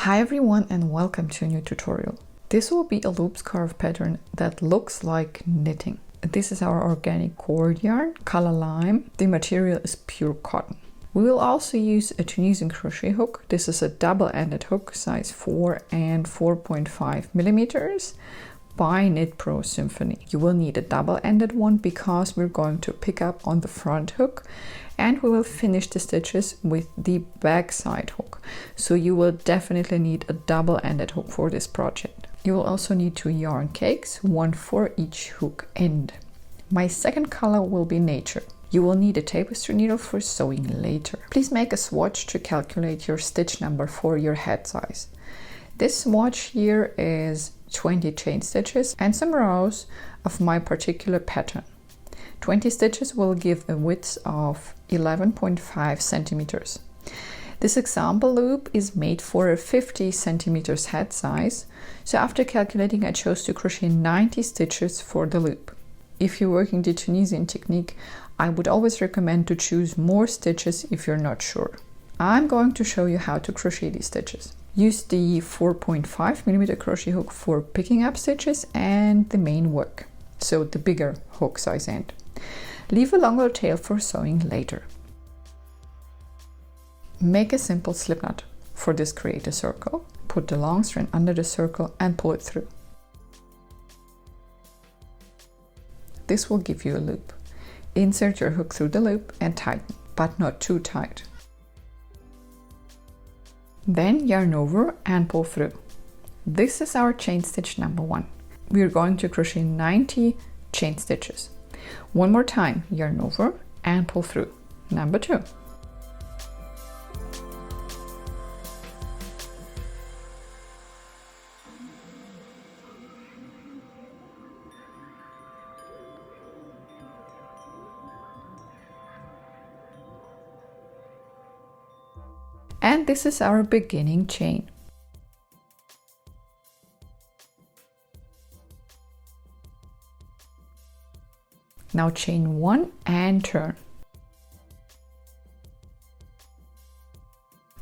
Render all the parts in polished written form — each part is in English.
Hi everyone and welcome to a new tutorial. This will be a loop scarf pattern that looks like knitting. This is our organic cord yarn, color lime. The material is pure cotton. We will also use a Tunisian crochet hook. This is a double-ended hook, size 4 and 4.5 millimeters by Knit Pro Symphony. You will need a double-ended one because we're going to pick up on the front hook and we will finish the stitches with the back side hook. So you will definitely need a double-ended hook for this project. You will also need 2 yarn cakes, one for each hook end. My second color will be nature. You will need a tapestry needle for sewing later. Please make a swatch to calculate your stitch number for your head size. This swatch here is 20 chain stitches and some rows of my particular pattern. 20 stitches will give a width of 11.5 centimeters. This example loop is made for a 50 centimeters head size, so after calculating I chose to crochet 90 stitches for the loop. If you're working the Tunisian technique, I would always recommend to choose more stitches if you're not sure. I'm going to show you how to crochet these stitches. Use the 4.5 millimeter crochet hook for picking up stitches and the main work, so the bigger hook size end. Leave a longer tail for sewing later. Make a simple slip knot. For this, create a circle, put the long strand under the circle and pull it through. This will give you a loop. Insert your hook through the loop and tighten, but not too tight. Then yarn over and pull through. This is our chain stitch number 1. We are going to crochet 90 chain stitches. One more time, yarn over and pull through. Number 2. And this is our beginning chain. Now chain 1 and turn.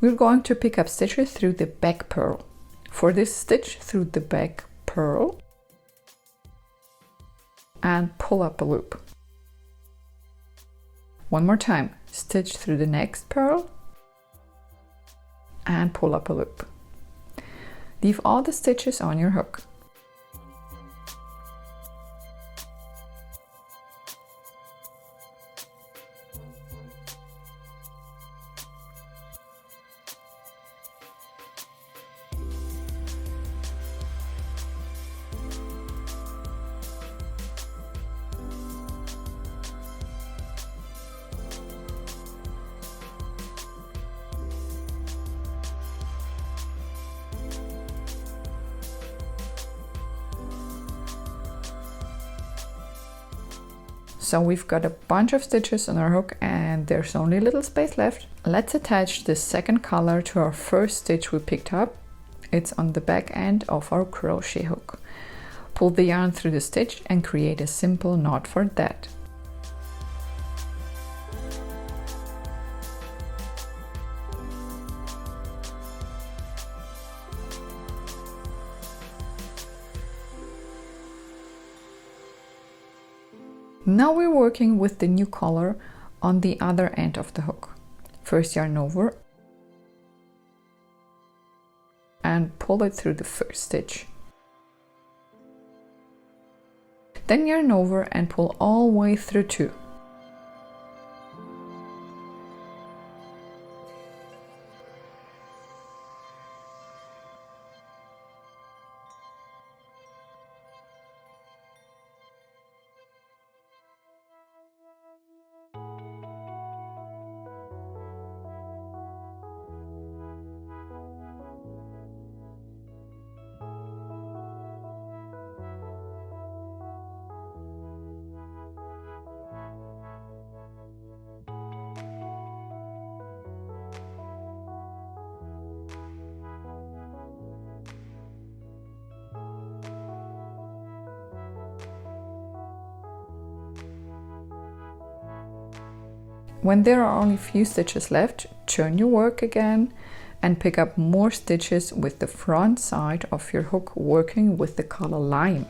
We're going to pick up stitches through the back purl. For this, stitch through the back purl and pull up a loop. One more time, stitch through the next purl and pull up a loop. Leave all the stitches on your hook. So we've got a bunch of stitches on our hook and there's only a little space left. Let's attach the second color to our first stitch we picked up. It's on the back end of our crochet hook. Pull the yarn through the stitch and create a simple knot for that. Now we're working with the new color on the other end of the hook. First yarn over and pull it through the first stitch. Then yarn over and pull all the way through 2. When there are only a few stitches left, turn your work again and pick up more stitches with the front side of your hook working with the color lime.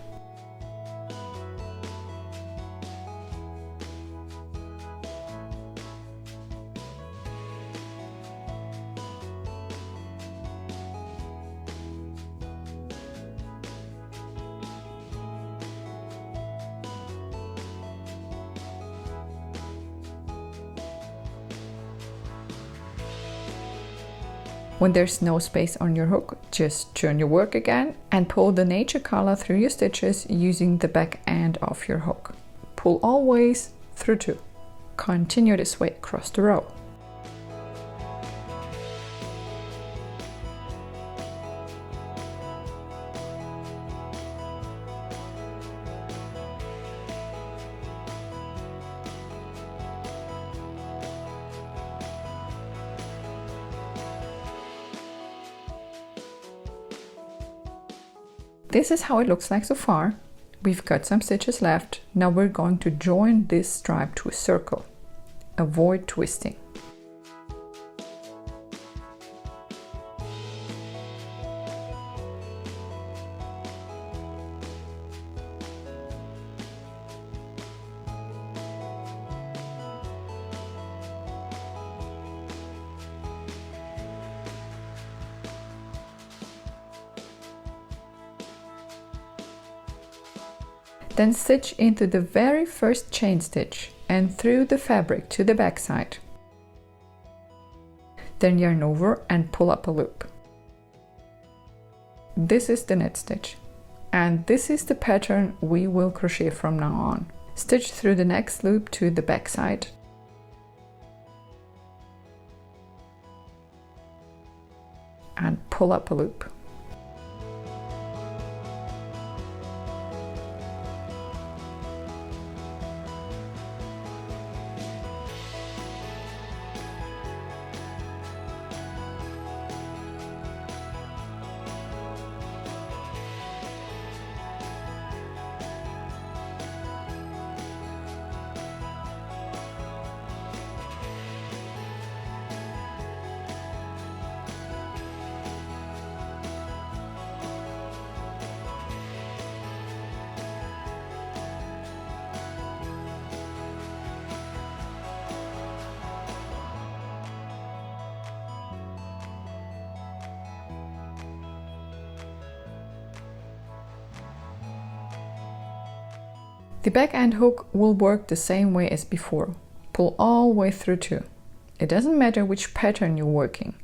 When there's no space on your hook, just turn your work again and pull the nature color through your stitches using the back end of your hook. Pull always through 2. Continue this way across the row. This is how it looks like so far. We've got some stitches left. Now we're going to join this stripe to a circle. Avoid twisting. Then stitch into the very first chain stitch and through the fabric to the back side. Then yarn over and pull up a loop. This is the knit stitch, and this is the pattern we will crochet from now on. Stitch through the next loop to the back side. And pull up a loop. The back end hook will work the same way as before. Pull all the way through 2. It doesn't matter which pattern you're working.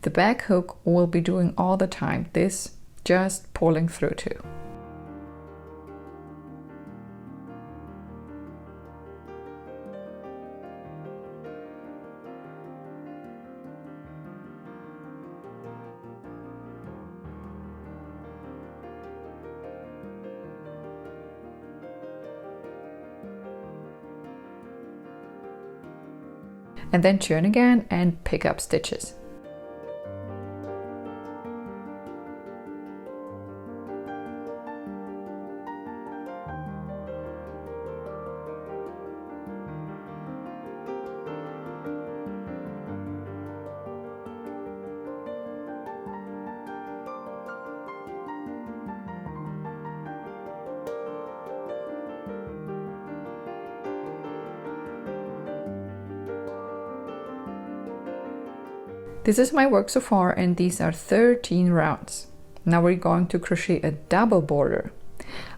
The back hook will be doing all the time this, just pulling through 2. And then turn again and pick up stitches. This is my work so far, and these are 13 rounds. Now we're going to crochet a double border.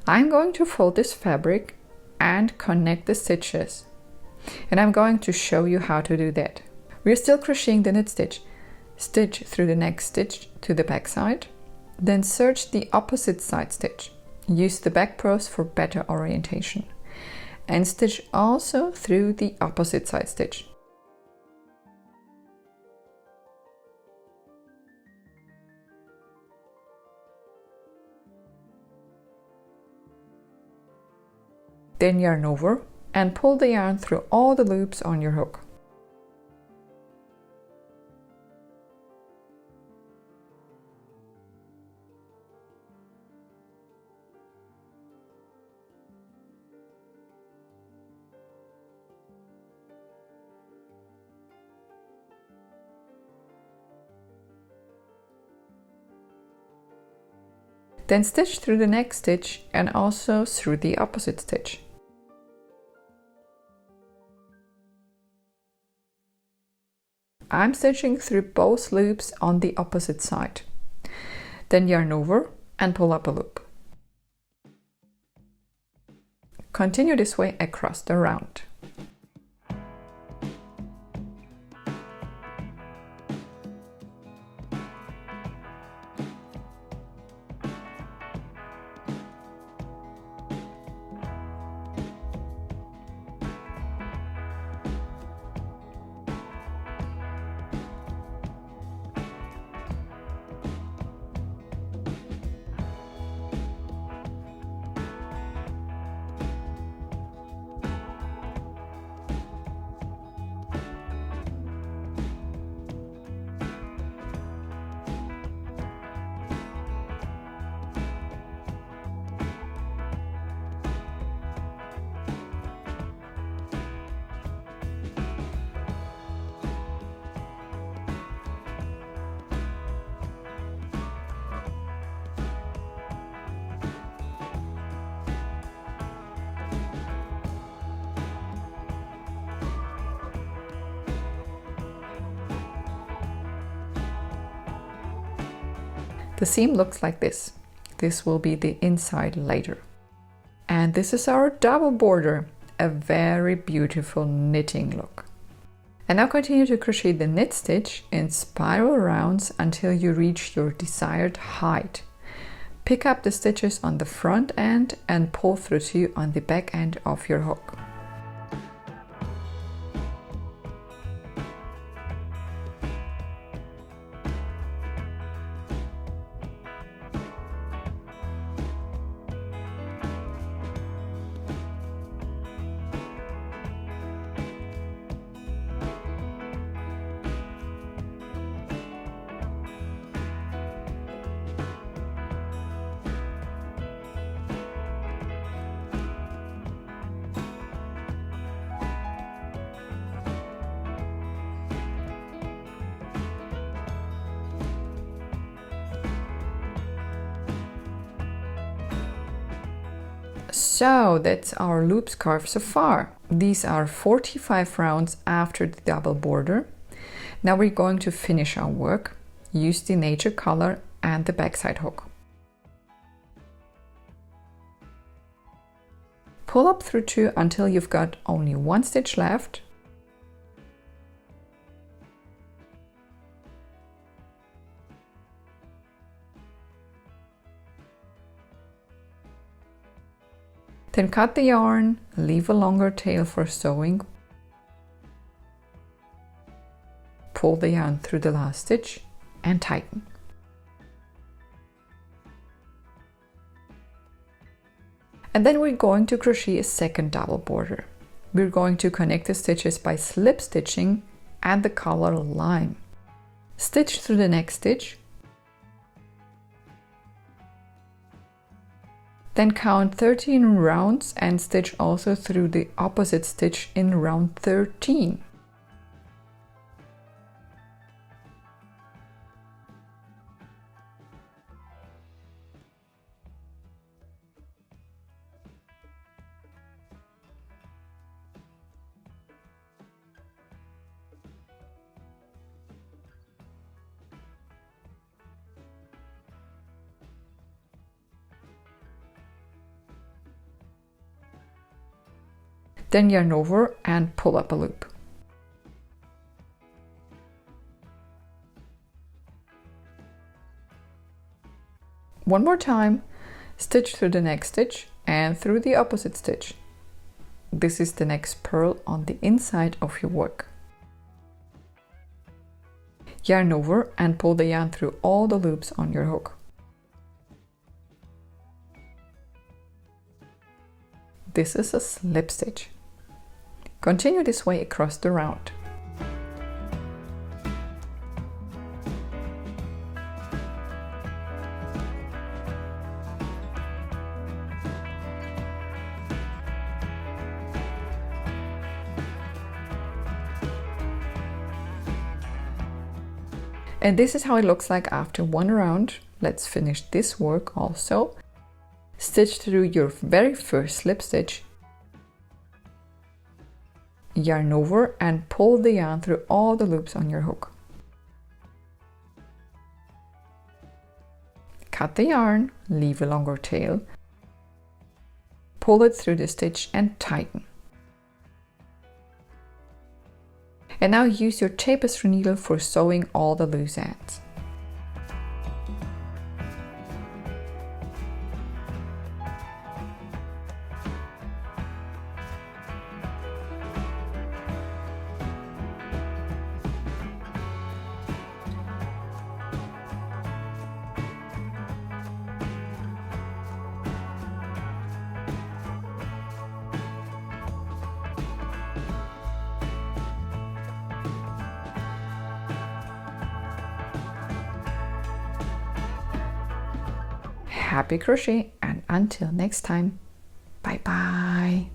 I'm going to fold this fabric and connect the stitches, and I'm going to show you how to do that. We're still crocheting the knit stitch. Stitch through the next stitch to the back side, then search the opposite side stitch. Use the back purse for better orientation, and stitch also through the opposite side stitch. Then yarn over and pull the yarn through all the loops on your hook. Then stitch through the next stitch and also through the opposite stitch. I'm stitching through both loops on the opposite side. Then yarn over and pull up a loop. Continue this way across the round. The seam looks like this. This will be the inside later. And this is our double border, a very beautiful knitting look. And now continue to crochet the knit stitch in spiral rounds until you reach your desired height. Pick up the stitches on the front end and pull through 2 on the back end of your hook. So that's our loop scarf so far. These are 45 rounds after the double border. Now we're going to finish our work. Use the nature color and the backside hook. Pull up through 2 until you've got only 1 stitch left. Then cut the yarn, leave a longer tail for sewing. Pull the yarn through the last stitch and tighten. And then we're going to crochet a second double border. We're going to connect the stitches by slip stitching and the color lime. Stitch through the next stitch. Then count 13 rounds and stitch also through the opposite stitch in round 13. Then yarn over and pull up a loop. One more time, stitch through the next stitch and through the opposite stitch. This is the next purl on the inside of your work. Yarn over and pull the yarn through all the loops on your hook. This is a slip stitch. Continue this way across the round. And this is how it looks like after one round. Let's finish this work also. Stitch through your very first slip stitch, yarn over and pull the yarn through all the loops on your hook. Cut the yarn, leave a longer tail, pull it through the stitch and tighten. And now use your tapestry needle for sewing all the loose ends. Happy crochet, and until next time, bye bye.